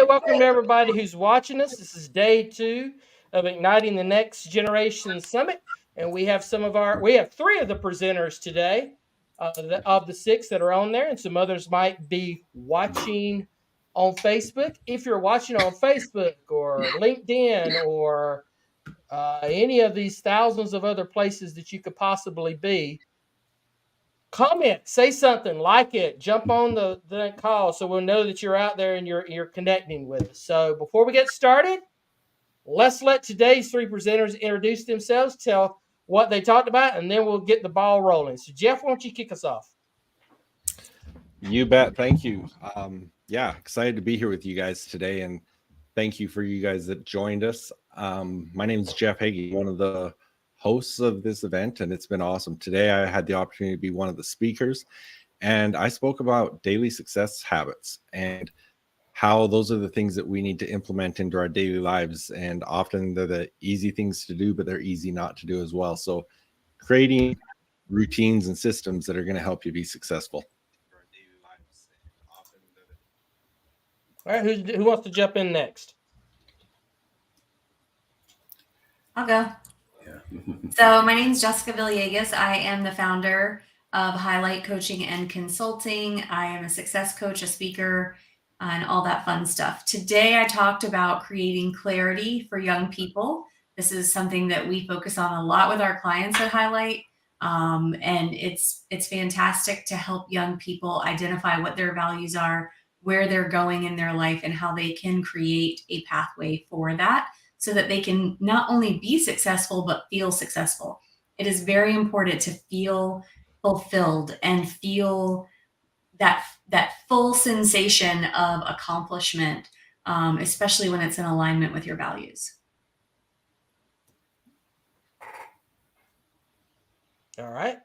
welcome to everybody who's watching us. This is day 2 of Igniting the Next Generation Summit, and we have we have 3 of the presenters today of the 6 that are on there, and some others might be watching on Facebook. If you're watching on Facebook or LinkedIn or any of these thousands of other places that you could possibly be, comment, say something, like it, jump on the call so we'll know that you're out there and you're connecting with us. So before we get started, let's let today's 3 presenters introduce themselves, tell what they talked about, and then we'll get the ball rolling. So Jeff, why don't you kick us off? You bet. Thank you. Excited to be here with you guys today, and thank you for you guys that joined us. My name is Jeff Hagee, one of the hosts of this event, and it's been awesome. Today I had the opportunity to be one of the speakers, and I spoke about daily success habits and how those are the things that we need to implement into our daily lives. And often they're the easy things to do, but they're easy not to do as well. So creating routines and systems that are going to help you be successful. All right, who wants to jump in next? I'll go. So my name is Jessica Villegas. I am the founder of Highlight Coaching and Consulting. I am a success coach, a speaker, and all that fun stuff. Today I talked about creating clarity for young people. This is something that we focus on a lot with our clients at Highlight. And it's fantastic to help young people identify what their values are, where they're going in their life, and how they can create a pathway for that, so that they can not only be successful, but feel successful. It is very important to feel fulfilled and feel that full sensation of accomplishment, especially when it's in alignment with your values. All right.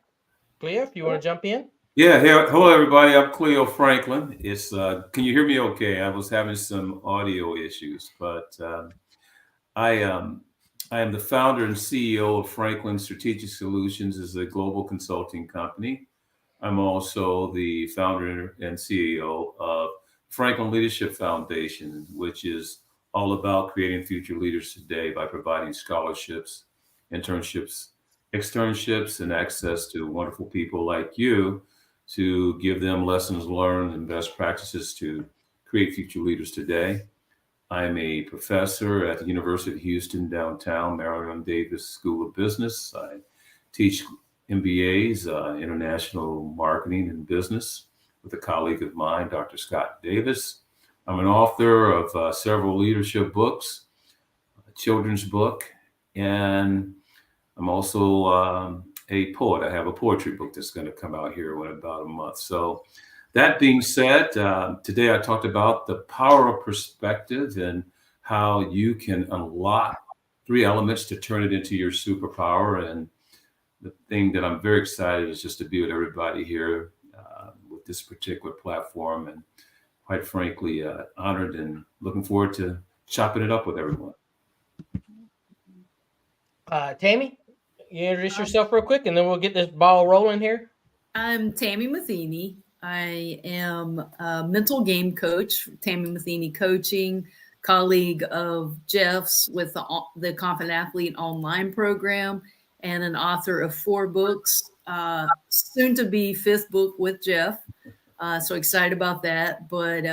Cleo, if you want to jump in? Yeah. Hello, everybody. I'm Cleo Franklin. Can you hear me okay? I was having some audio issues, but I am the founder and CEO of Franklin Strategic Solutions, is a global consulting company. I'm also the founder and CEO of Franklin Leadership Foundation, which is all about creating future leaders today by providing scholarships, internships, externships, and access to wonderful people like you to give them lessons learned and best practices to create future leaders today. I'm a professor at the University of Houston downtown, Marion Davis School of Business. I teach MBAs, International Marketing and Business, with a colleague of mine, Dr. Scott Davis. I'm an author of several leadership books, a children's book, and I'm also a poet. I have a poetry book that's going to come out here in about a month. So that being said, today I talked about the power of perspective and how you can unlock 3 elements to turn it into your superpower. And the thing that I'm very excited is just to be with everybody here with this particular platform, and quite frankly, honored and looking forward to chopping it up with everyone. Tammy, you introduce yourself real quick, and then we'll get this ball rolling here. I'm Tammy Matheny. I am a mental game coach, Tammy Matheny Coaching, colleague of Jeff's with the Confident Athlete online program, and an author of 4 books, soon to be 5th book with Jeff. So excited about that. But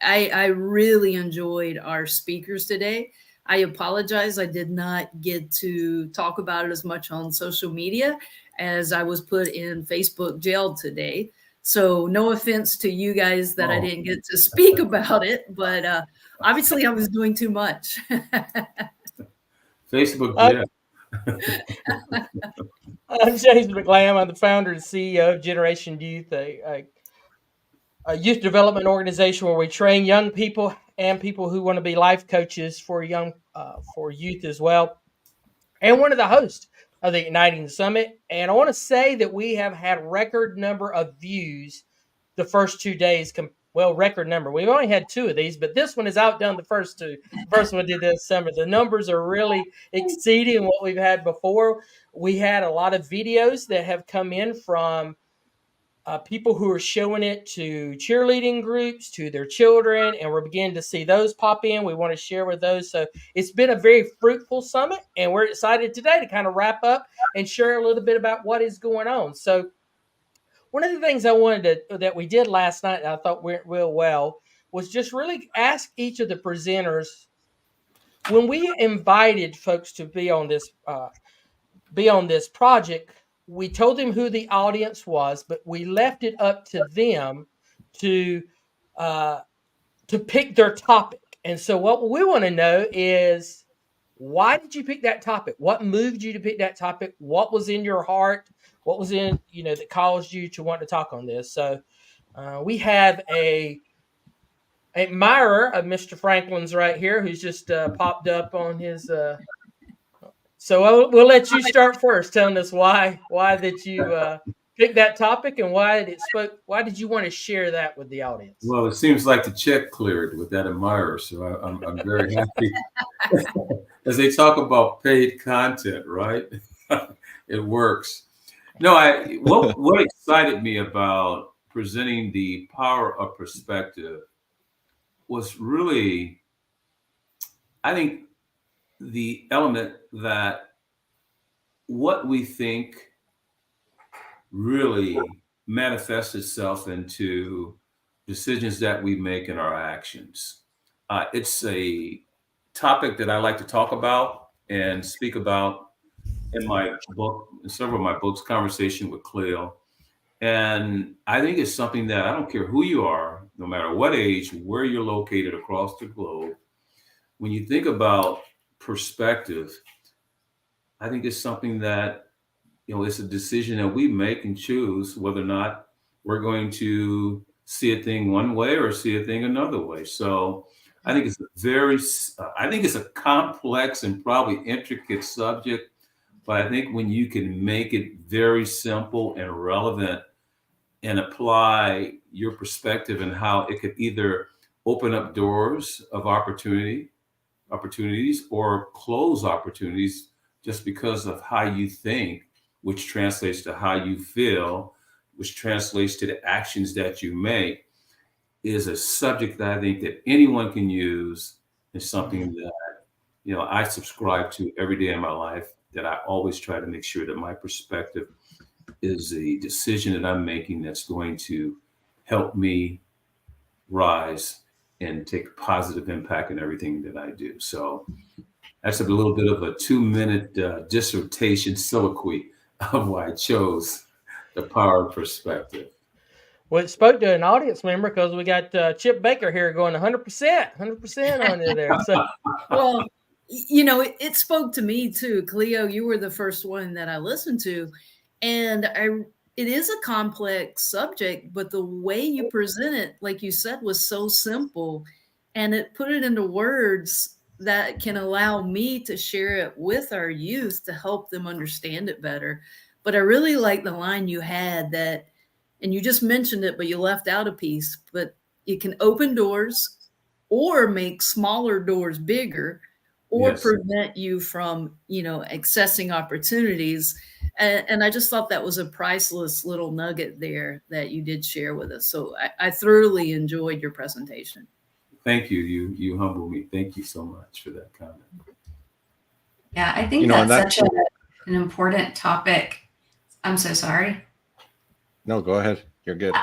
I really enjoyed our speakers today. I apologize. I did not get to talk about it as much on social media as I was put in Facebook jail today. So no offense to you guys that I didn't get to speak about it, but obviously I was doing too much. Facebook jail. I'm James McLam. I'm the founder and CEO of Generation Youth, a youth development organization where we train young people and people who want to be life coaches for youth as well. And one of the hosts of the Igniting Summit. And I want to say that we have had record number of views the first 2 days. Record number. We've only had 2 of these, but this one has outdone the first 2. The first one did this summer. The numbers are really exceeding what we've had before. We had a lot of videos that have come in from people who are showing it to cheerleading groups, to their children, and we're beginning to see those pop in. We want to share with those. So it's been a very fruitful summit, and we're excited today to kind of wrap up and share a little bit about what is going on. So one of the things I wanted that we did last night, and I thought went real well, was just really ask each of the presenters, when we invited folks to be on this project, we told them who the audience was, but we left it up to them to pick their topic. And so what we want to know is, why did you pick that topic? What moved you to pick that topic? What was in your heart? What was in, that caused you to want to talk on this? So we have a admirer of Mr. Franklin's right here, who's just popped up on his. So we'll let you start first, telling us why did you pick that topic, and why did you want to share that with the audience? Well, it seems like the check cleared with that admirer, so I'm very happy. As they talk about paid content, right? It works. No, what excited me about presenting the power of perspective was really, I think, the element that what we think really manifests itself into decisions that we make in our actions. It's a topic that I like to talk about and speak about in my book, in several of my books, Conversation with Cleo. And I think it's something that, I don't care who you are, no matter what age, where you're located across the globe, when you think about perspective, I think it's something that, it's a decision that we make and choose whether or not we're going to see a thing one way or see a thing another way. So I think it's a complex and probably intricate subject, but I think when you can make it very simple and relevant and apply your perspective and how it could either open up doors of opportunities or close opportunities just because of how you think, which translates to how you feel, which translates to the actions that you make, is a subject that I think that anyone can use, and something that, I subscribe to every day in my life, that I always try to make sure that my perspective is a decision that I'm making that's going to help me rise and take a positive impact in everything that I do. So that's a little bit of a 2-minute dissertation soliloquy of why I chose the power of perspective. Well, it spoke to an audience member, because we got Chip Baker here going 100% on it there. So, well, it spoke to me too. Cleo, you were the first one that I listened to, and it is a complex subject, but the way you present it, like you said, was so simple, and it put it into words that can allow me to share it with our youth to help them understand it better. But I really like the line you had that, and you just mentioned it, but you left out a piece, but it can open doors or make smaller doors bigger, or Yes. prevent you from, accessing opportunities. And I just thought that was a priceless little nugget there that you did share with us. So I thoroughly enjoyed your presentation. Thank you. You humble me. Thank you so much for that comment. Yeah, I think that's such an important topic. I'm so sorry. No, go ahead. You're good.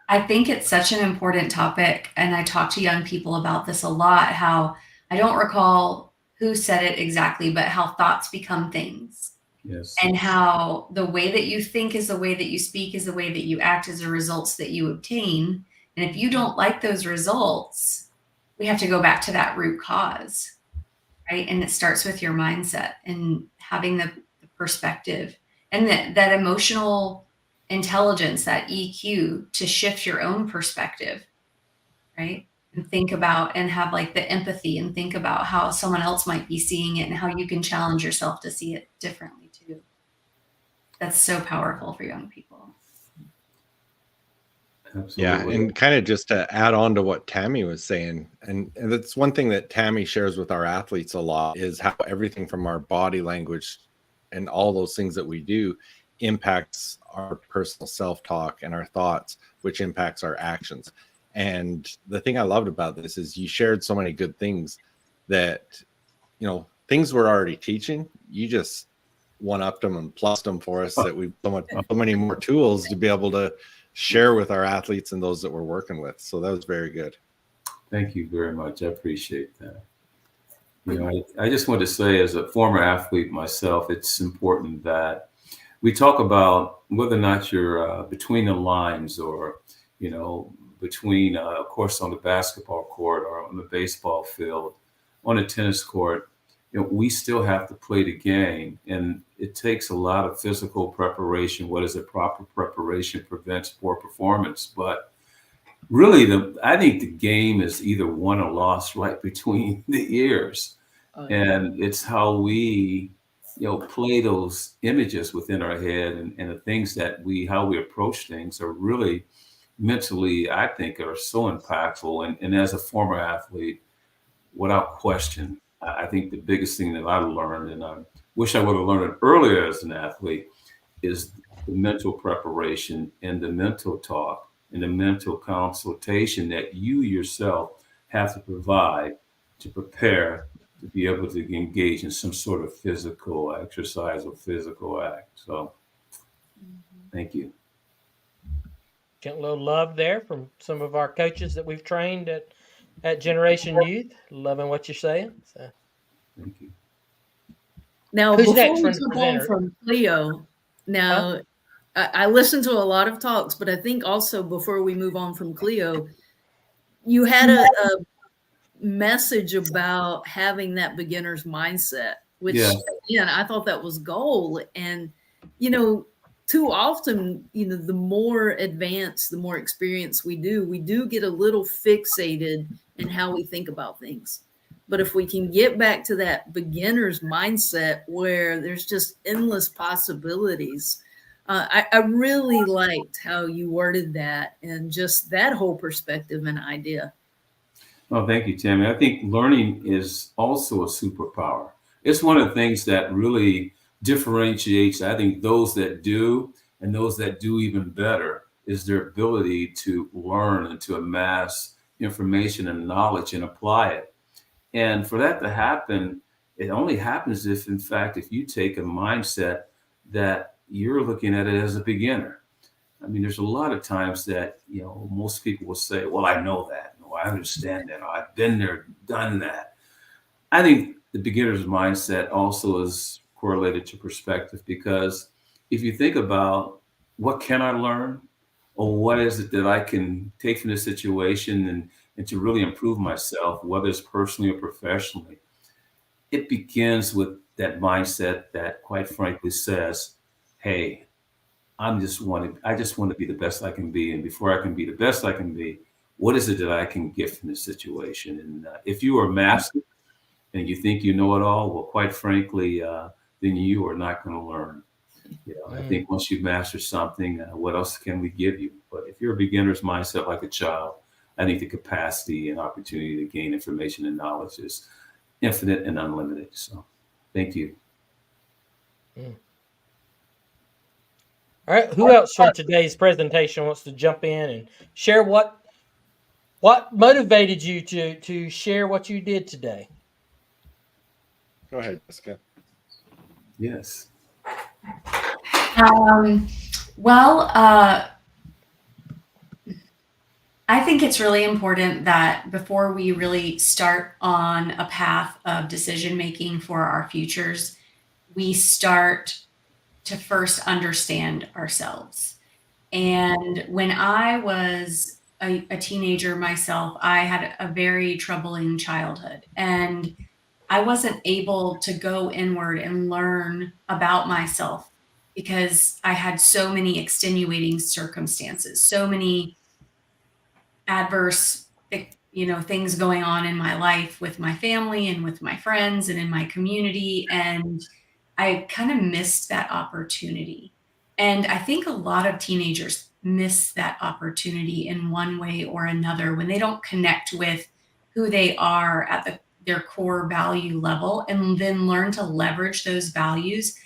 I think it's such an important topic, and I talk to young people about this a lot, how I don't recall who said it exactly, but how thoughts become things. Yes. And how the way that you think is the way that you speak, is the way that you act, is the results that you obtain. And if you don't like those results, we have to go back to that root cause, right? And it starts with your mindset and having the perspective and that emotional intelligence, that EQ, to shift your own perspective, right? And think about and have like the empathy and think about how someone else might be seeing it and how you can challenge yourself to see it differently too. That's so powerful for young people. Absolutely. Yeah, and kind of just to add on to what Tammy was saying, and that's one thing that Tammy shares with our athletes a lot, is how everything from our body language and all those things that we do impacts our personal self-talk and our thoughts, which impacts our actions. And the thing I loved about this is you shared so many good things that, you know, things we're already teaching. You just one-upped them and plussed them for us, that we've so many more tools to be able to share with our athletes and those that we're working with. So that was very good. Thank you very much. I appreciate that. You know, I just want to say, as a former athlete myself, it's important that we talk about whether or not you're between the lines, or, you know, between, of course, on the basketball court or on the baseball field, on a tennis court. You know, we still have to play the game, and it takes a lot of physical preparation. What is it? Proper preparation prevents poor performance. But really, I think the game is either won or lost right between the ears. And it's how we, you know, play those images within our head, and the things that how we approach things are really mentally, I think, are so impactful. And as a former athlete, without question, I think the biggest thing that I learned, and I wish I would have learned it earlier as an athlete, is the mental preparation and the mental talk and the mental consultation that you yourself have to provide to prepare to be able to engage in some sort of physical exercise or physical act. So thank you. Getting a little love there from some of our coaches that we've trained at Generation Youth. Loving what you're saying. So. Thank you. Now, Who's before next we from the move on presenter? from Cleo, now I listened to a lot of talks, but I think also before we move on from Cleo, you had a message about having that beginner's mindset, which again, I thought that was gold. And, you know, too often, you know, the more advanced, the more experience we do get a little fixated in how we think about things. But if we can get back to that beginner's mindset where there's just endless possibilities, I really liked how you worded that, and just that whole perspective and idea. Oh, thank you, Tammy. I think learning is also a superpower. It's one of the things that really differentiates, I think, those that do and those that do even better, is their ability to learn and to amass information and knowledge and apply it. And for that to happen, it only happens if, in fact, if you take a mindset that you're looking at it as a beginner. I mean, there's a lot of times that, you know, most people will say, well, I know that. I understand that. I've been there, done that. I think the beginner's mindset also is correlated to perspective, because if you think about what can I learn, or what is it that I can take from this situation and to really improve myself, whether it's personally or professionally, it begins with that mindset that, quite frankly, says, hey, I just want to be the best I can be. And before I can be the best I can be, what is it that I can get from this situation? And if you are master and you think you know it all, well, quite frankly, then you are not going to learn. You know, I think once you master something, what else can we give you? But if you're a beginner's mindset like a child, I think the capacity and opportunity to gain information and knowledge is infinite and unlimited. So thank you. All right. Who else from today's presentation wants to jump in and share what motivated you to share what you did today? Go ahead, Jessica. Yes. I think it's really important that before we really start on a path of decision making for our futures, we start to first understand ourselves. And when I was a teenager myself, I had a very troubling childhood, and I wasn't able to go inward and learn about myself because I had so many extenuating circumstances, so many adverse, things going on in my life with my family and with my friends and in my community. And I kind of missed that opportunity. And I think a lot of teenagers miss that opportunity in one way or another when they don't connect with who they are at their core value level, and then learn to leverage those values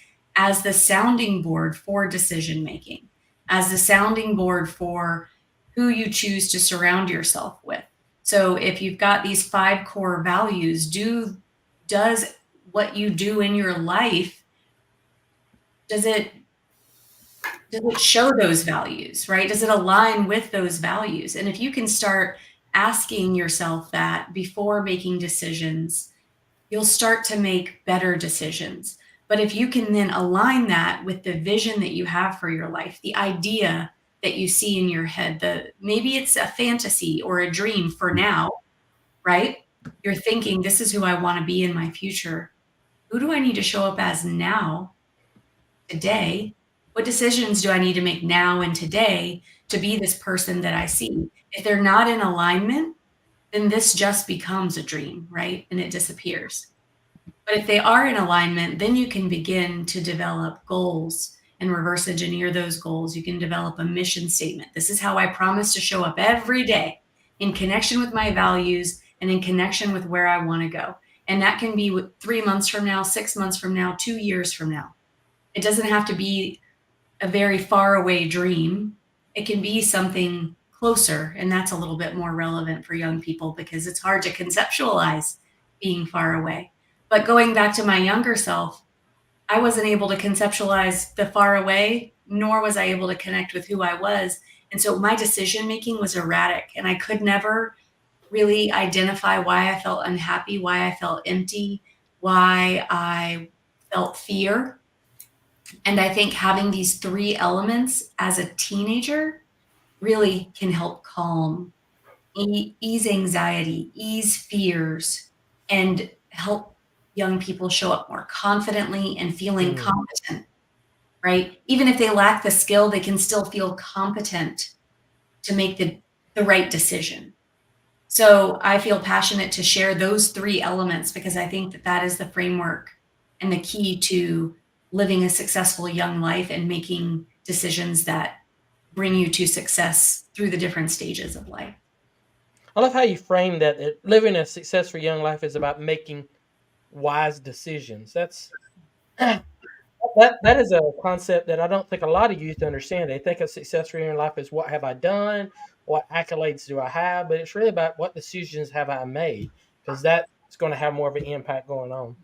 as the sounding board for decision making, as the sounding board for who you choose to surround yourself with. So if you've got these 5 core values, does what you do in your life, does it show those values, right? Does it align with those values? And if you can start asking yourself that before making decisions, you'll start to make better decisions. But if you can then align that with the vision that you have for your life, the idea that you see in your head, maybe it's a fantasy or a dream for now, right? You're thinking, this is who I want to be in my future. Who do I need to show up as now, today? What decisions do I need to make now and today to be this person that I see? If they're not in alignment, then this just becomes a dream, right? And it disappears. But if they are in alignment, then you can begin to develop goals and reverse engineer those goals. You can develop a mission statement. This is how I promise to show up every day in connection with my values and in connection with where I want to go. And that can be 3 months from now, 6 months from now, 2 years from now. It doesn't have to be a very far away dream. It can be something closer. And that's a little bit more relevant for young people because it's hard to conceptualize being far away. But going back to my younger self, I wasn't able to conceptualize the far away, nor was I able to connect with who I was. And so my decision making was erratic, and I could never really identify why I felt unhappy, why I felt empty, why I felt fear. And I think having these 3 elements as a teenager really can help calm, ease anxiety, ease fears, and help young people show up more confidently and feeling competent, right? Even if they lack the skill, they can still feel competent to make the right decision. So I feel passionate to share those 3 elements because I think that that is the framework and the key to living a successful young life and making decisions that bring you to success through the different stages of life. I love how you frame that living a successful young life is about making wise decisions. That is a concept that I don't think a lot of youth understand. They think of successful young life as what have I done, what accolades do I have, but it's really about what decisions have I made, because that's going to have more of an impact going on.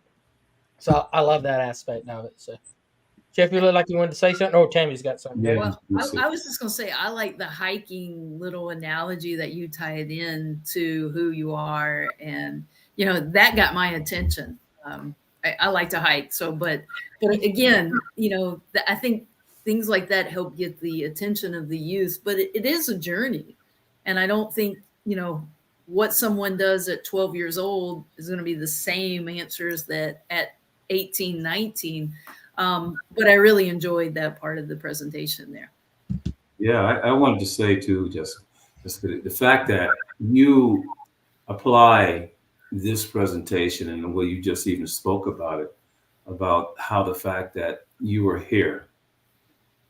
So I love that aspect of it. So Jeff, you look like you wanted to say something. Oh, Tammy's got something. Yeah. Well, I was just going to say, I like the hiking little analogy that you tied in to who you are. And, that got my attention. I like to hike. So, but again, I think things like that help get the attention of the youth, but it is a journey. And I don't think, what someone does at 12 years old is going to be the same answers that at 18, 19. But I really enjoyed that part of the presentation there. Yeah, I wanted to say too, Jessica, the fact that you apply this presentation and the way you just even spoke about it, about how the fact that you were here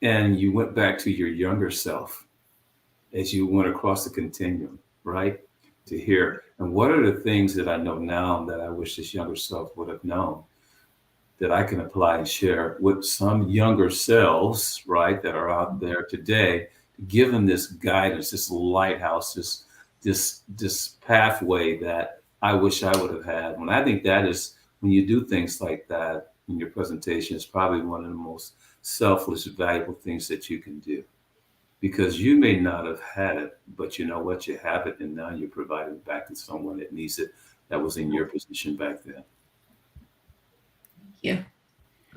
and you went back to your younger self as you went across the continuum, right? To hear, and what are the things that I know now that I wish this younger self would have known, that I can apply and share with some younger selves, right, that are out there today, to give them this guidance, this lighthouse, this pathway that I wish I would have had. And I think that is, when you do things like that in your presentation, it's probably one of the most selfless, valuable things that you can do. Because you may not have had it, but you know what, you have it, and now you're providing it back to someone that needs it, that was in your position back then. Thank you.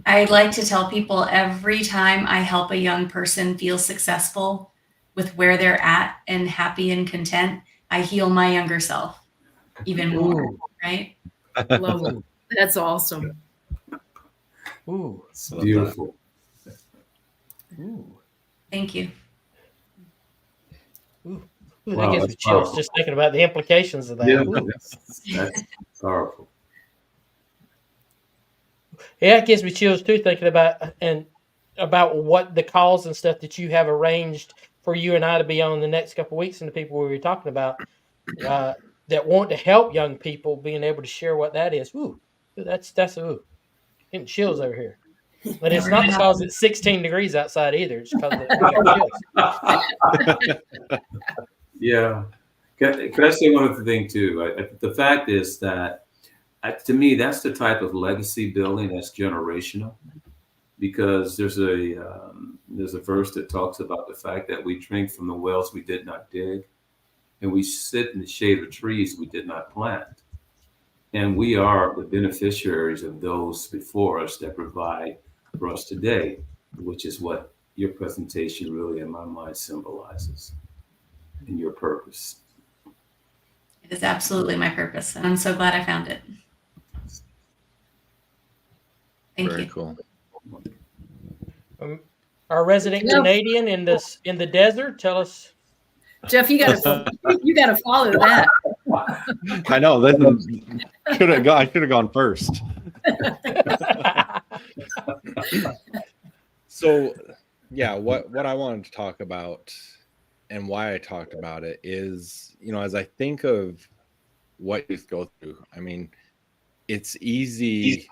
I'd like to tell people every time I help a young person feel successful with where they're at and happy and content, I heal my younger self even more, right? Love it. That's awesome. Ooh, It's beautiful. ooh, Thank you. ooh. Wow, That gives me that's chills powerful. just thinking about the implications of that. Yeah, Ooh. that's powerful. Yeah, it gives me chills too, thinking about what the calls and stuff that you have arranged for you and I to be on the next couple of weeks, and the people we were talking about that want to help young people being able to share what that is. Ooh, that's ooh, getting chills over here. But it's not because it's 16 degrees outside either. It's because Yeah. Can I say one other thing too? The fact is that to me, that's the type of legacy building that's generational, because there's a verse that talks about the fact that we drink from the wells we did not dig, and we sit in the shade of trees we did not plant. And we are the beneficiaries of those before us that provide for us today, which is what your presentation really, in my mind, symbolizes, and your purpose. It is absolutely my purpose, and I'm so glad I found it. Thank Very you. cool. Our resident Yeah. Canadian in the desert, tell us. Jeff, you gotta follow that. I know that could have gone. I could have gone first. So, yeah, what I wanted to talk about and why I talked about it is, as I think of what youth go through, I mean, it's easy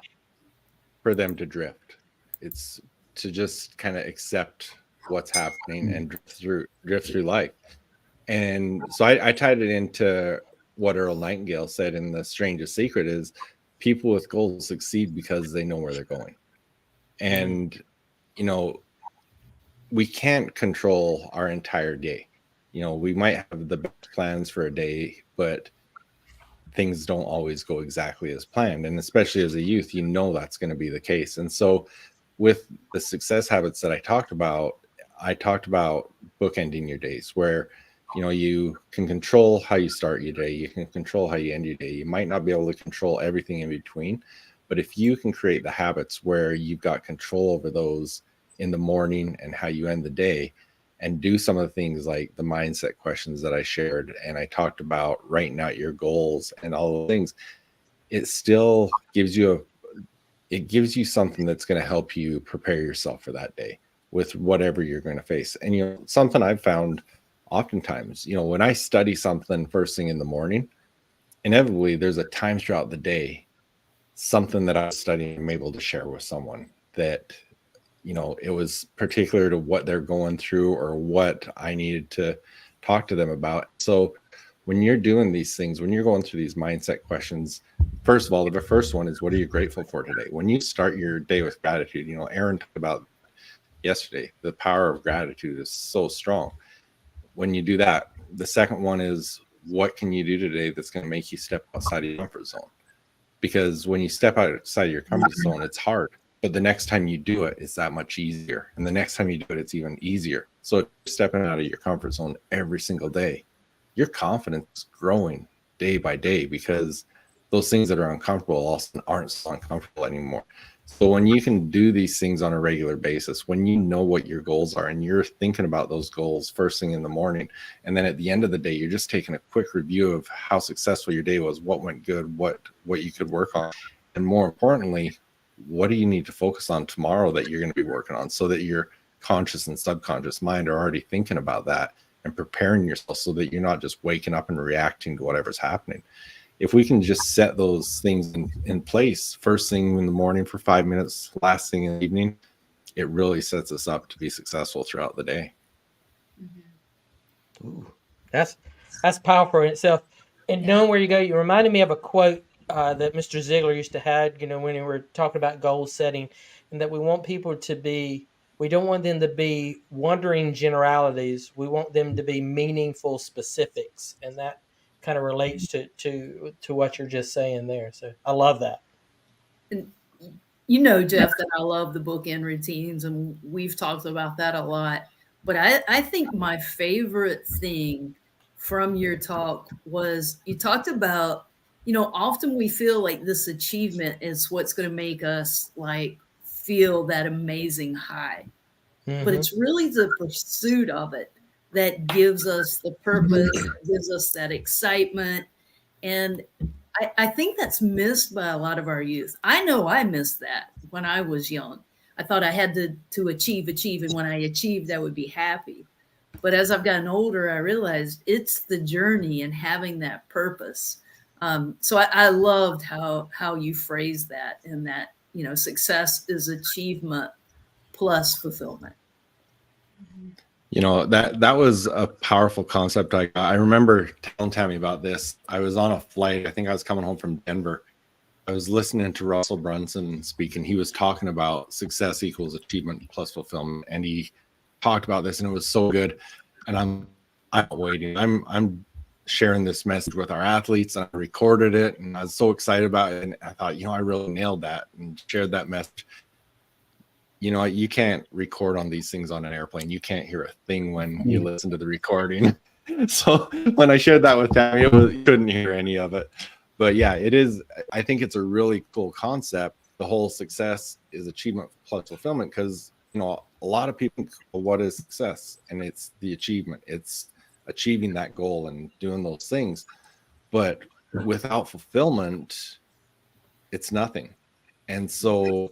for them to drift. It's to just kind of accept what's happening and drift through life. And so I tied it into what Earl Nightingale said in The Strangest Secret is people with goals succeed because they know where they're going. And, we can't control our entire day. We might have the best plans for a day, but things don't always go exactly as planned. And especially as a youth, that's going to be the case. And so with the success habits that I talked about bookending your days where, you can control how you start your day. You can control how you end your day. You might not be able to control everything in between, but if you can create the habits where you've got control over those in the morning and how you end the day, and do some of the things like the mindset questions that I shared and I talked about, writing out your goals and all the things, it still gives you something that's going to help you prepare yourself for that day with whatever you're going to face. And something I've found oftentimes, when I study something first thing in the morning, inevitably there's a time throughout the day, something that I was studying, I'm able to share with someone that, it was particular to what they're going through or what I needed to talk to them about. So when you're doing these things, when you're going through these mindset questions, first of all, the first one is, what are you grateful for today? When you start your day with gratitude, Aaron talked about yesterday, the power of gratitude is so strong. When you do that, the second one is, what can you do today that's going to make you step outside of your comfort zone? Because when you step outside of your comfort zone, it's hard. But the next time you do it, it's that much easier. And the next time you do it, it's even easier. So stepping out of your comfort zone every single day, your confidence is growing day by day because those things that are uncomfortable also aren't so uncomfortable anymore. So when you can do these things on a regular basis, when you know what your goals are and you're thinking about those goals first thing in the morning, and then at the end of the day, you're just taking a quick review of how successful your day was, what went good, what you could work on. And more importantly, what do you need to focus on tomorrow that you're going to be working on so that your conscious and subconscious mind are already thinking about that and preparing yourself so that you're not just waking up and reacting to whatever's happening. If we can just set those things in place first thing in the morning for 5 minutes, last thing in the evening, it really sets us up to be successful throughout the day. Ooh, that's powerful in itself. And knowing where you go, you reminded me of a quote that Mr. Ziegler used to have, when we were talking about goal setting, and that we want people to be, we don't want them to be wandering generalities. We want them to be meaningful specifics. And that kind of relates to what you're just saying there. So I love that. And Jeff, that I love the bookend routines, and we've talked about that a lot. But I think my favorite thing from your talk was you talked about, often we feel like this achievement is what's going to make us like feel that amazing high. Mm-hmm. But it's really the pursuit of it that gives us the purpose, gives us that excitement. And I think that's missed by a lot of our youth. I know I missed that when I was young. I thought I had to achieve. And when I achieved, I would be happy. But as I've gotten older, I realized it's the journey and having that purpose. So I loved how you phrased that, and that, success is achievement plus fulfillment. That was a powerful concept. I remember telling Tammy about this. I was on a flight. I think I was coming home from Denver. I was listening to Russell Brunson speak, and he was talking about success equals achievement plus fulfillment. And he talked about this, and it was so good. And I'm waiting. I'm sharing this message with our athletes, and I recorded it, and I was so excited about it. And I thought, I really nailed that and shared that message. You can't record on these things on an airplane. You can't hear a thing when you listen to the recording. So when I shared that with Tammy, you couldn't hear any of it. But yeah, it is. I think it's a really cool concept. The whole success is achievement plus fulfillment, because a lot of people think, well, what is success? And it's the achievement. It's achieving that goal and doing those things. But without fulfillment, it's nothing. And so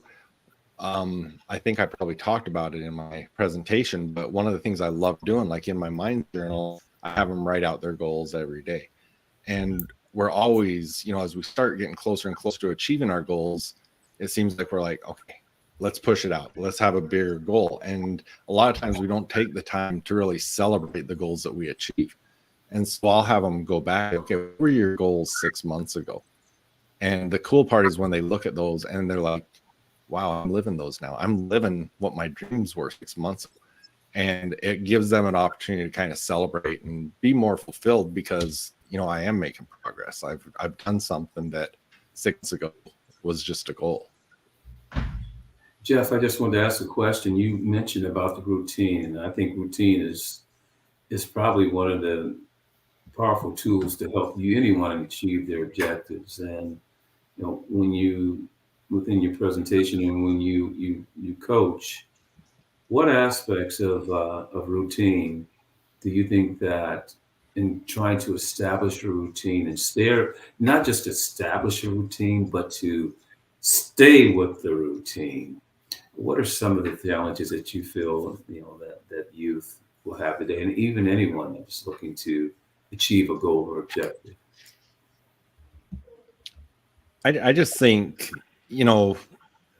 I think I probably talked about it in my presentation, but one of the things I love doing, like in my mind journal, I have them write out their goals every day. And we're always, as we start getting closer and closer to achieving our goals, it seems like we're like, okay, let's push it out. Let's have a bigger goal. And a lot of times we don't take the time to really celebrate the goals that we achieve. And so I'll have them go back, okay, what were your goals 6 months ago? And the cool part is when they look at those and they're like, wow, I'm living those now. I'm living what my dreams were 6 months ago. And it gives them an opportunity to kind of celebrate and be more fulfilled, because I am making progress. I've done something that 6 months ago was just a goal. Jeff, I just wanted to ask a question. You mentioned about the routine, and I think routine is probably one of the powerful tools to help anyone achieve their objectives. And when you, within your presentation and when you coach, what aspects of routine do you think that in trying to establish a routine and not just establish a routine, but to stay with the routine? What are some of the challenges that you feel, that youth will have today, and even anyone that's looking to achieve a goal or objective? I just think,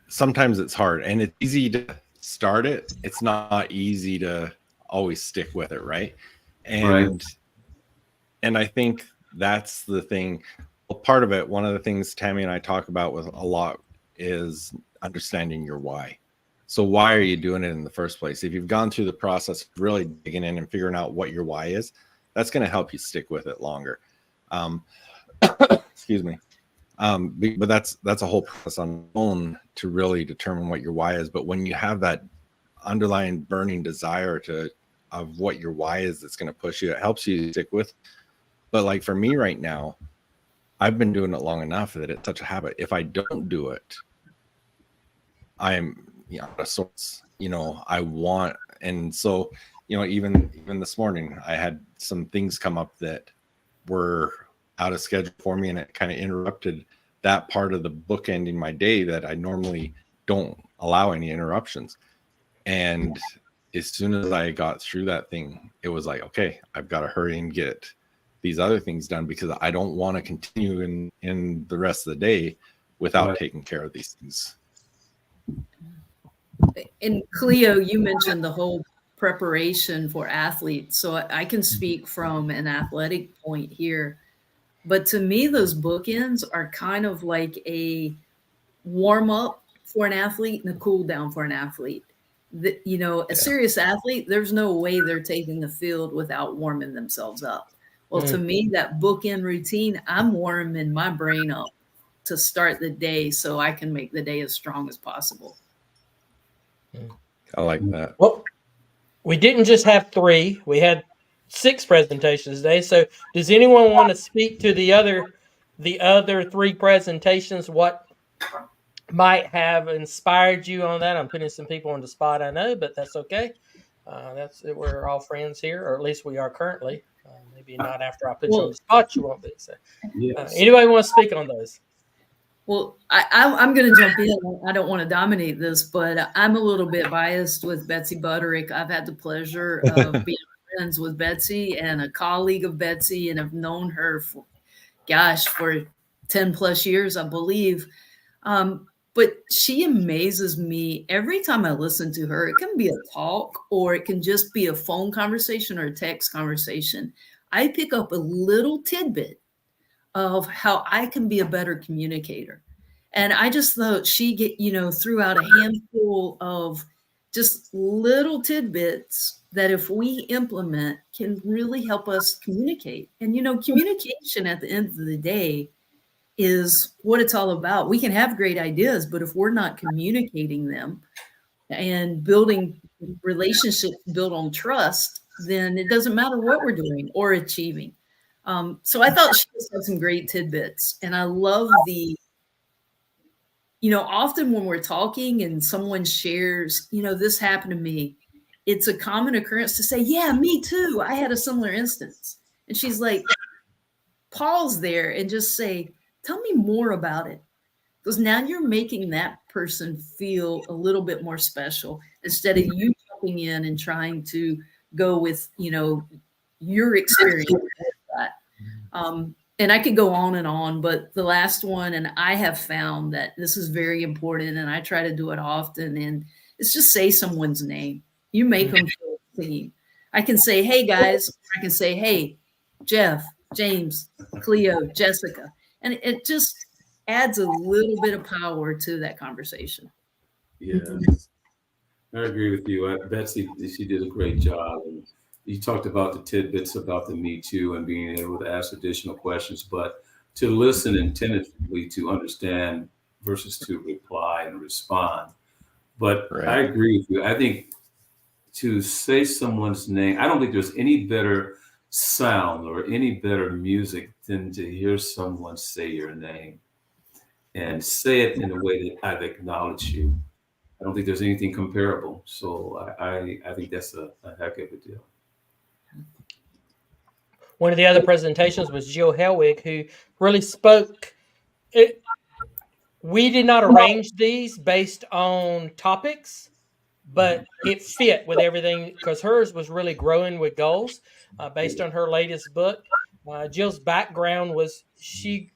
sometimes it's hard, and it's easy to start it. It's not easy to always stick with it, right? And I think that's the thing. Well, part of it, one of the things Tammy and I talk about with a lot is understanding your why. So why are you doing it in the first place? If you've gone through the process of really digging in and figuring out what your why is, that's going to help you stick with it longer. Excuse me. But that's a whole process on its own to really determine what your why is. But when you have that underlying burning desire of what your why is, that's going to push you, it helps you stick with. But like for me right now, I've been doing it long enough that it's such a habit. If I don't do it, I'm out of sorts. I want, and so even this morning I had some things come up that were out of schedule for me, and it kind of interrupted that part of the book ending my day that I normally don't allow any interruptions. And as soon as I got through that thing, it was like, okay, I've got to hurry and get these other things done, because I don't want to continue in the rest of the day without taking care of these things. And Cleo, you mentioned the whole preparation for athletes. So I can speak from an athletic point here. But to me, those bookends are kind of like a warm up for an athlete and a cool down for an athlete. A serious athlete, there's no way they're taking the field without warming themselves up. Well, to me, that bookend routine, I'm warming my brain up to start the day so I can make the day as strong as possible. I like that. Well, we didn't just have 3; we had 6 presentations today. So, does anyone want to speak to the other 3 presentations? What might have inspired you on that? I'm putting some people on the spot, I know, but that's okay. We're all friends here, or at least we are currently. Maybe not after I put you on the spot, you won't be. So, anybody want to speak on those? Well, I'm going to jump in. I don't want to dominate this, but I'm a little bit biased with Betsy Butterick. I've had the pleasure of being friends with Betsy and a colleague of Betsy, and have known her for 10 plus years, I believe. but she amazes me every time I listen to her. It can be a talk or it can just be a phone conversation or a text conversation. I pick up a little tidbit of how I can be a better communicator. And I just thought she threw out a handful of just little tidbits that if we implement can really help us communicate. And, communication at the end of the day is what it's all about. We can have great ideas, but if we're not communicating them and building relationships built on trust, then it doesn't matter what we're doing or achieving. So I thought she had some great tidbits, and I love often when we're talking and someone shares, this happened to me, it's a common occurrence to say, yeah, me too. I had a similar instance. And she's like, pause there and just say, tell me more about it. Because now you're making that person feel a little bit more special instead of you jumping in and trying to go with, your experience with that. And I could go on, but the last one, and I have found that this is very important, and I try to do it often, and it's just say someone's name. You make them feel seen. I can say, hey, guys. I can say, hey, Jeff, James, Cleo, Jessica. And it just adds a little bit of power to that conversation. Yeah, I agree with you. Betsy, she did a great job. And you talked about the tidbits about the Me Too and being able to ask additional questions, but to listen attentively to understand versus to reply and respond. But Right. I agree with you. I think to say someone's name, I don't think there's any better sound or any better music than to hear someone say your name and say it in a way that I've acknowledged you. I don't think there's anything comparable. So I think that's a heck of a deal. One of the other presentations was Jill Helwig, who really spoke. We did not arrange these based on topics, but it fit with everything because hers was really growing with goals based on her latest book. Jill's background was she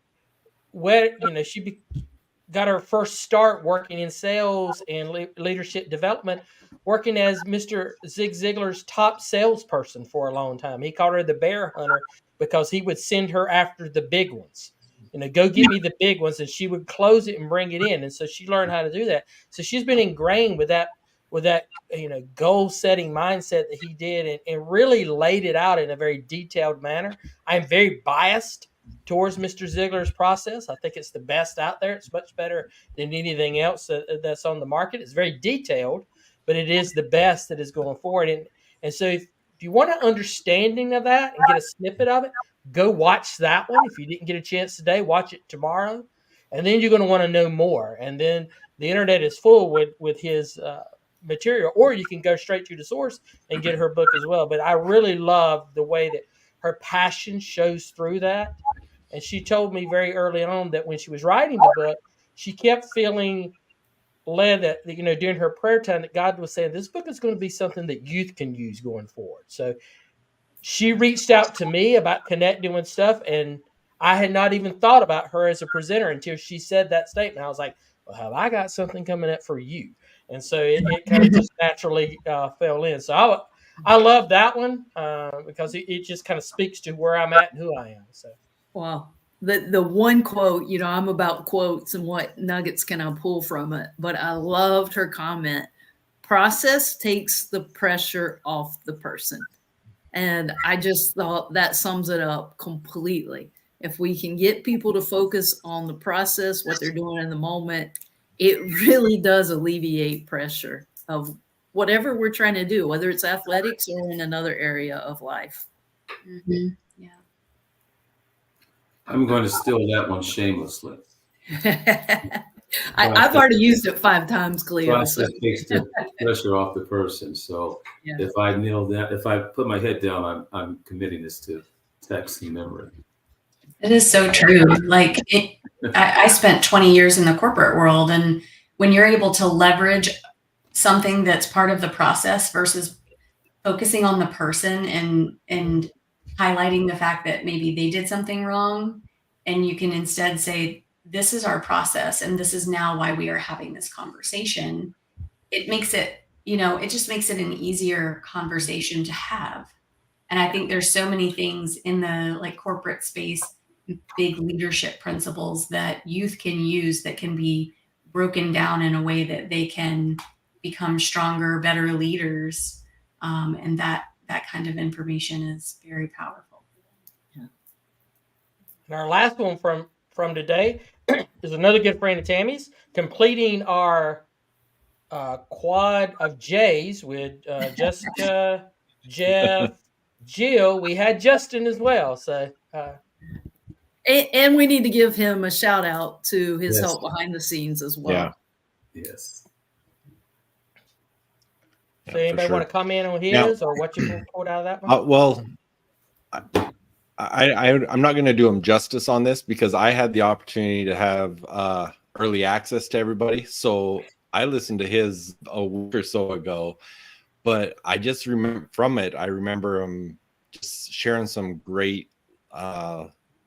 got her first start working in sales and leadership development, working as Mr. Zig Ziglar's top salesperson for a long time. He called her the bear hunter because he would send her after the big ones. Go get me the big ones, and she would close it and bring it in. And so she learned how to do that. So she's been ingrained with that goal setting mindset that he did and really laid it out in a very detailed manner. I'm very biased towards Mr. Ziglar's process. I think it's the best out there. It's much better than anything else that's on the market. It's very detailed, but it is the best that is going forward. And so if you want an understanding of that and get a snippet of it, go watch that one. If you didn't get a chance today, watch it tomorrow. And then you're going to want to know more. And then the internet is full with his material, or you can go straight to the source and get her book as well. But I really love the way that her passion shows through that. And she told me very early on that when she was writing the book, she kept feeling led that, during her prayer time, that God was saying, this book is going to be something that youth can use going forward. So she reached out to me about connecting with stuff, and I had not even thought about her as a presenter until she said that statement. I was like, well, have I got something coming up for you? And so it kind of just naturally fell in. So I love that one because it just kind of speaks to where I'm at and who I am. So. Well, the one quote, I'm about quotes and what nuggets can I pull from it, but I loved her comment. Process takes the pressure off the person. And I just thought that sums it up completely. If we can get people to focus on the process, what they're doing in the moment, it really does alleviate pressure of whatever we're trying to do, whether it's athletics or in another area of life. Mm-hmm. Yeah. I'm going to steal that one shamelessly. I've already used it 5 times, Cleo. Process takes the pressure off the person. So Yeah. if I nail that, if I put my head down, I'm committing this to text and memory. It is so true. Like I spent 20 years in the corporate world, and when you're able to leverage something that's part of the process versus focusing on the person and highlighting the fact that maybe they did something wrong, and you can instead say, this is our process and this is now why we are having this conversation, it makes it, it just makes it an easier conversation to have. And I think there's so many things in the like corporate space, big leadership principles that youth can use that can be broken down in a way that they can become stronger, better leaders. And that kind of information is very powerful. And our last one from today is another good friend of Tammy's, completing our quad of J's with Jessica, Jeff, Jill. We had Justin as well. So, and we need to give him a shout out to his Yes. help behind the scenes as well. Yeah. Yes. so anybody want to comment on his Now- or what you pulled out of that one? Well, I'm not going to do him justice on this because I had the opportunity to have early access to everybody. So I listened to his a week or so ago, but I just remember him just sharing some great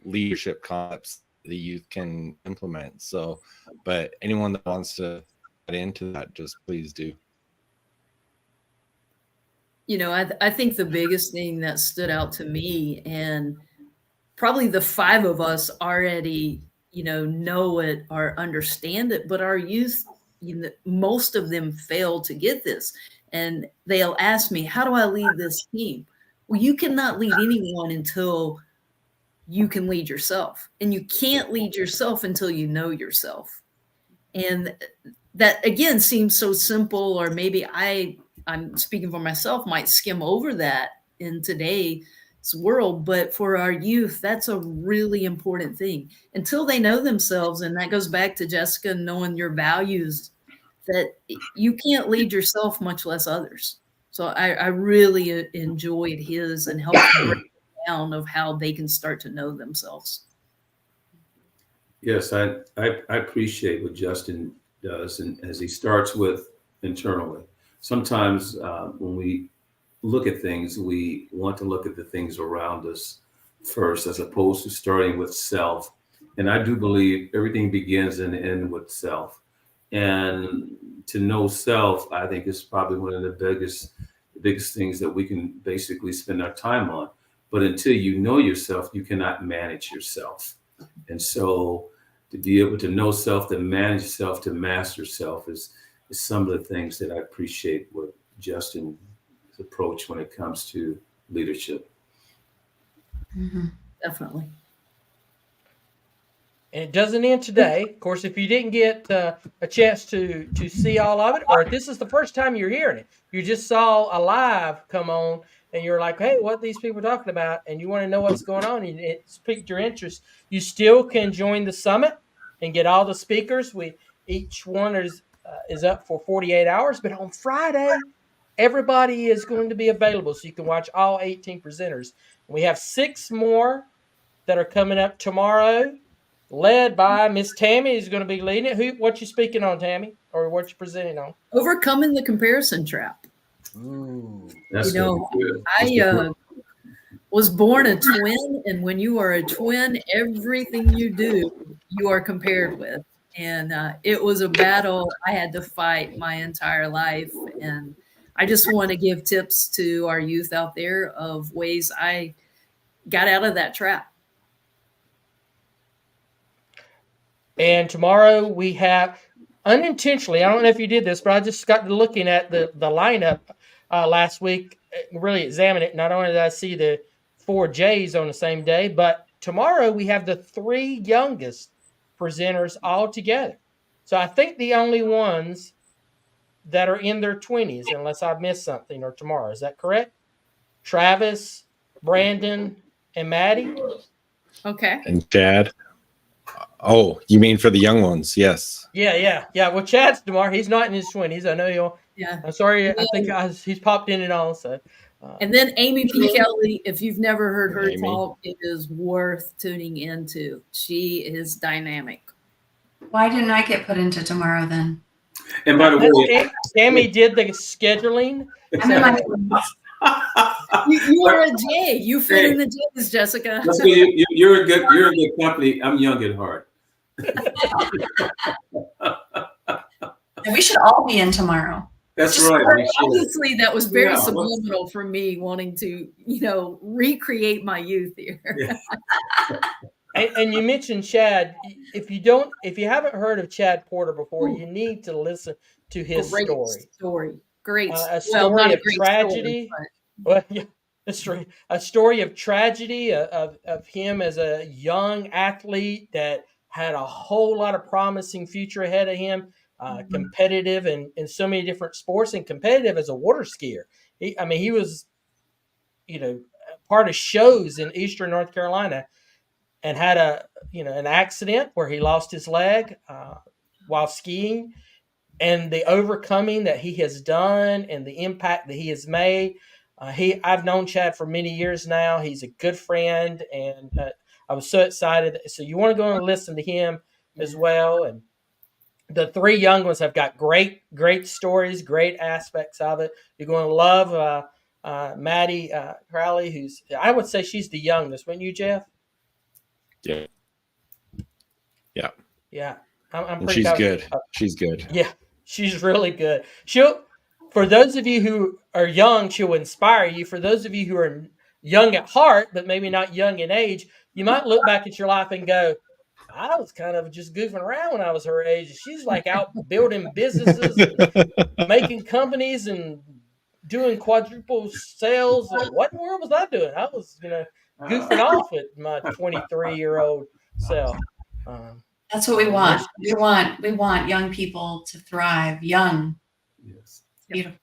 leadership concepts the youth can implement. So, but anyone that wants to get into that, just please do. I think the biggest thing that stood out to me, and probably the five of us already, know it or understand it, but our youth, most of them fail to get this. And they'll ask me, how do I lead this team? Well, you cannot lead anyone until you can lead yourself. And you can't lead yourself until you know yourself. And that, again, seems so simple, or maybe I'm speaking for myself, might skim over that in today's world. But for our youth, that's a really important thing. Until they know themselves, and that goes back to Jessica, knowing your values, that you can't lead yourself, much less others. So I really enjoyed his and helped break it down of how they can start to know themselves. Yes, I appreciate what Justin does, and as he starts with internally. Sometimes when we look at things, we want to look at the things around us first, as opposed to starting with self. And I do believe everything begins and ends with self. And to know self, I think, is probably one of the biggest things that we can basically spend our time on. But until you know yourself, you cannot manage yourself. And so to be able to know self, to manage self, to master self is some of the things that I appreciate with Justin's approach when it comes to leadership. Mm-hmm. Definitely. And it doesn't end today. Of course, if you didn't get a chance to see all of it, or if this is the first time you're hearing it, you just saw a live come on and you're like, hey, what are these people talking about? And you want to know what's going on, and it's piqued your interest, you still can join the summit and get all the speakers. Each one is up for 48 hours, but on Friday, everybody is going to be available, so you can watch all 18 presenters. We have 6 more that are coming up tomorrow, led by Miss Tammy, who's going to be leading it. What you speaking on, Tammy, or what you presenting on? Overcoming the comparison trap. Ooh. That's You good. I was born a twin, and when you are a twin, everything you do, you are compared with. And it was a battle I had to fight my entire life. And I just want to give tips to our youth out there of ways I got out of that trap. And tomorrow we have, unintentionally, I don't know if you did this, but I just got to looking at the lineup last week, really examine it. Not only did I see the 4 J's on the same day, but tomorrow we have the 3 youngest presenters all together. So I think the only ones that are in their 20s, unless I've missed something, are tomorrow. Is that correct? Travis, Brandon, and Maddie? Okay. And Chad. Oh, you mean for the young ones? Yes. Yeah. Well, Chad's tomorrow. He's not in his 20s. I know you'll. Yeah. I'm sorry. I think he's popped in and all. So. And then Amy P. Kelly, if you've never heard her Amy. talk, it is worth tuning into. She is dynamic. Why didn't I get put into tomorrow then? And by the way, Tammy did the scheduling. I'm in my You are a J. You fit in the J's, Jessica. you're a good company. I'm young at heart. And we should all be in tomorrow. That's Just right. We should. Obviously, that was very Yeah, what's- subliminal for me wanting to, recreate my youth here. Yeah. And you mentioned Chad. If you haven't heard of Chad Porter before, you need to listen to his Great story. Great. A well, story not a of great tragedy. story, Well, yeah, a story of tragedy of him as a young athlete that had a whole lot of promising future ahead of him. Competitive in so many different sports, and competitive as a water skier. He was, part of shows in Eastern North Carolina, and had an accident where he lost his leg while skiing, and the overcoming that he has done and the impact that he has made. I've known Chad for many years now. He's a good friend, and I was so excited. So you want to go and listen to him as well. And the three young ones have got great stories, great aspects of it. You're going to love Maddie Crowley, who's, I would say she's the youngest, wouldn't you, Jeff? Yeah. Yeah. I'm And pretty she's confident. good. She's good. Yeah, she's really good. For those of you who are young, she'll inspire you. For those of you who are young at heart, but maybe not young in age, you might look back at your life and go, I was kind of just goofing around when I was her age. She's like out building businesses, and making companies, and doing quadruple sales. What in the world was I doing? I was, goofing off at my 23-year-old self. That's what we want. We want young people to thrive. Young. Yes. Beautiful.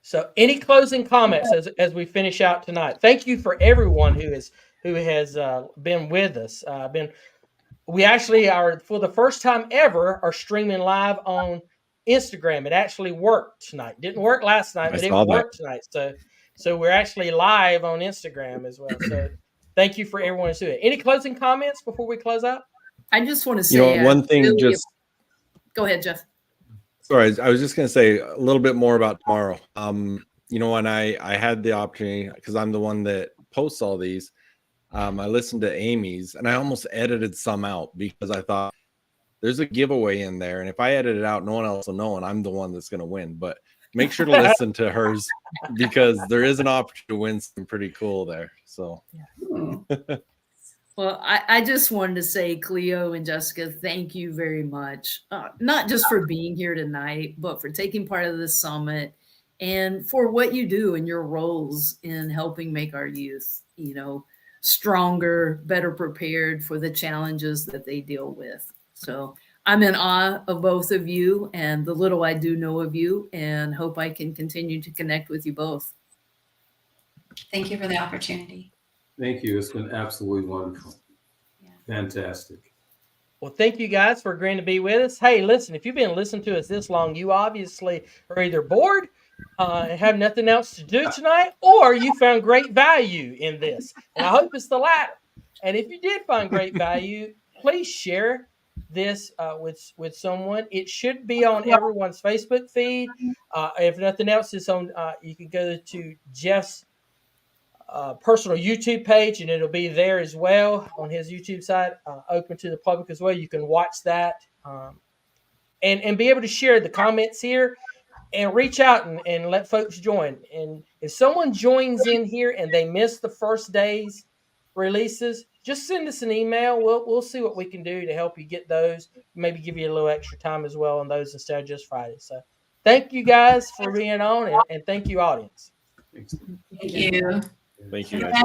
So, any closing comments as we finish out tonight? Thank you for everyone who has been with us. We actually are, for the first time ever, are streaming live on Instagram. It actually worked tonight. Didn't work last night, but it worked tonight. So we're actually live on Instagram as well. So thank you for everyone who's doing it. Any closing comments before we close out? I just want to say one thing. Go ahead, Jeff. Sorry, I was just going to say a little bit more about tomorrow. When I had the opportunity, because I'm the one that posts all these, I listened to Amy's, and I almost edited some out because I thought there's a giveaway in there, and if I edit it out, no one else will know, and I'm the one that's going to win. But make sure to listen to hers, because there is an opportunity to win something pretty cool there. So. Well, I just wanted to say, Cleo and Jessica, thank you very much. Not just for being here tonight, but for taking part of this summit, and for what you do in your roles in helping make our youth, stronger, better prepared for the challenges that they deal with. So I'm in awe of both of you and the little I do know of you, and hope I can continue to connect with you both. Thank you for the opportunity. Thank you. It's been absolutely wonderful. Yeah. Fantastic. Well, thank you guys for agreeing to be with us. Hey, listen, if you've been listening to us this long, you obviously are either bored and have nothing else to do tonight, or you found great value in this. And I hope it's the latter. And if you did find great value, please share this with someone. It should be on everyone's Facebook feed. If nothing else, it's on. You can go to Jeff's personal YouTube page, and it'll be there as well on his YouTube site, open to the public as well. You can watch that and be able to share the comments here and reach out and let folks join. And if someone joins in here and they miss the first day's releases, just send us an email. We'll see what we can do to help you get those. Maybe give you a little extra time as well on those instead of just Friday. So thank you guys for being on, and thank you, audience. Thanks. Thank you. Thank you, guys.